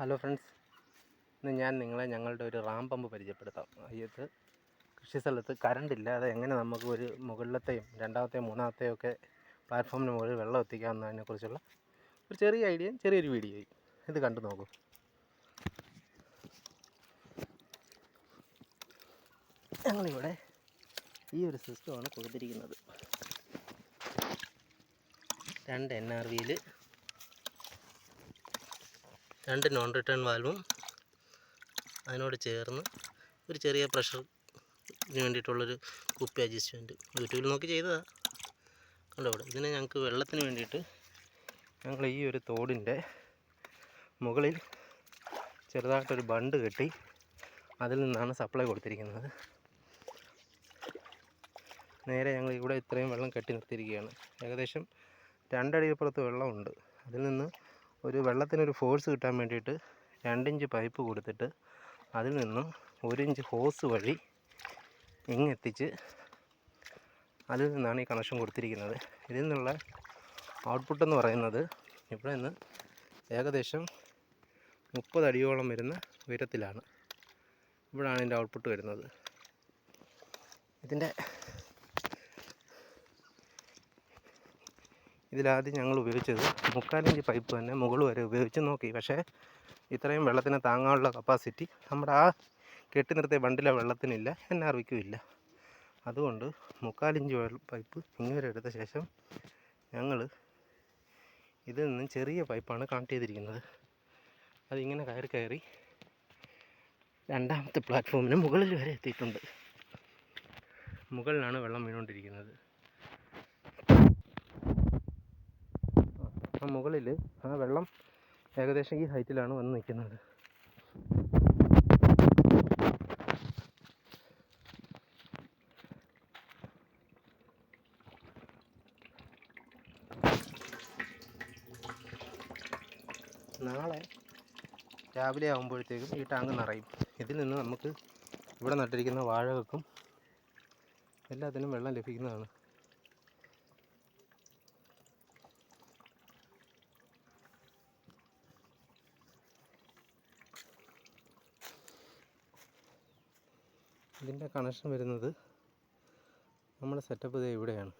Hello friends, ഇന്ന് ഞാൻ നിങ്ങളെ ഞങ്ങളുടെ ഒരു റാം പമ്പ് പരിചയപ്പെടുത്താം. ഇത് കൃഷി സ്ഥലത്ത് കറണ്ടില്ല, അത് എങ്ങനെ നമുക്ക് ഒരു മുകളിലത്തെയും രണ്ടാമത്തെയും മൂന്നാമത്തെയും ഒക്കെ പ്ലാറ്റ്ഫോമിന് മുകളിൽ വെള്ളം എത്തിക്കാവുന്നതിനെക്കുറിച്ചുള്ള ഒരു ചെറിയ ഐഡിയയും ചെറിയൊരു വീഡിയോയും ഇത് കണ്ടു നോക്കൂ. ഞങ്ങളിവിടെ ഈ ഒരു സിസ്റ്റമാണ് കൊടുത്തിരിക്കുന്നത്. 2 NRVയിൽ 2 നോൺ റിട്ടേൺ വാൽവും അതിനോട് ചേർന്ന് ഒരു ചെറിയ പ്രഷറിന് വേണ്ടിയിട്ടുള്ളൊരു കുപ്പി അഡ്ജസ്റ്റ്മെൻറ്റ് യൂട്യൂബിൽ നോക്കി ചെയ്തതാണ്. കണ്ടോ ഇവിടെ. ഇതിന് ഞങ്ങൾക്ക് വെള്ളത്തിന് വേണ്ടിയിട്ട് ഞങ്ങൾ ഈ ഒരു തോടിൻ്റെ മുകളിൽ ചെറുതായിട്ടൊരു ബണ്ട് കെട്ടി അതിൽ നിന്നാണ് സപ്ലൈ കൊടുത്തിരിക്കുന്നത്. നേരെ ഞങ്ങൾ ഇവിടെ ഇത്രയും വെള്ളം കെട്ടി നിർത്തിയിരിക്കുകയാണ്. ഏകദേശം 2 അടിയപ്പുറത്ത് വെള്ളമുണ്ട്. അതിൽ നിന്ന് ഒരു വെള്ളത്തിനൊരു ഫോഴ്സ് കിട്ടാൻ വേണ്ടിയിട്ട് 2 ഇഞ്ച് പൈപ്പ് കൊടുത്തിട്ട് അതിൽ നിന്നും 1 ഇഞ്ച് ഹോസ് വഴി ഇങ്ങെത്തിച്ച് അതിൽ നിന്നാണ് ഈ കണക്ഷൻ കൊടുത്തിരിക്കുന്നത്. ഇതിൽ നിന്നുള്ള ഔട്ട്പുട്ട് എന്ന് പറയുന്നത് ഇവിടെ നിന്ന് ഏകദേശം 30 അടിയോളം വരുന്ന ഉയരത്തിലാണ്. ഇവിടാണ് ഇതിൻ്റെ ഔട്ട്പുട്ട് വരുന്നത്. ഇതിലാദ്യം ഞങ്ങൾ ഉപയോഗിച്ചത് 3/4 ഇഞ്ച് പൈപ്പ് തന്നെ മുകൾ വരെ ഉപയോഗിച്ച് നോക്കി. പക്ഷേ ഇത്രയും വെള്ളത്തിന് താങ്ങാനുള്ള കപ്പാസിറ്റി നമ്മുടെ ആ കെട്ടി നിർത്തിയ ബണ്ടിലെ വെള്ളത്തിനില്ല, NRVക്കും ഇല്ല. അതുകൊണ്ട് 3/4 ഇഞ്ച് പൈപ്പ് ഇങ്ങനെ എടുത്ത ശേഷം ഞങ്ങൾ ഇതിൽ നിന്നും ചെറിയ പൈപ്പാണ് കണക്ട് ചെയ്തിരിക്കുന്നത്. അതിങ്ങനെ കയറി രണ്ടാമത്തെ പ്ലാറ്റ്ഫോമിന് മുകളിൽ വരെ എത്തിയിട്ടുണ്ട്. മുകളിലാണ് വെള്ളം വീണുകൊണ്ടിരിക്കുന്നത്. ആ മുകളിൽ ആ വെള്ളം ഏകദേശം ഈ ഹൈറ്റിലാണ് വന്ന് നിൽക്കുന്നത്. നാളെ രാവിലെ ആകുമ്പോഴത്തേക്കും ഈ ടാങ്ക് നിറയും. ഇതിൽ നിന്ന് നമുക്ക് ഇവിടെ നട്ടിരിക്കുന്ന വാഴകൾക്കും എല്ലാത്തിനും വെള്ളം ലഭിക്കുന്നതാണ്. ഇതിൻ്റെ കണക്ഷൻ വരുന്നത് നമ്മുടെ സെറ്റപ്പ് ഇവിടെയാണ്.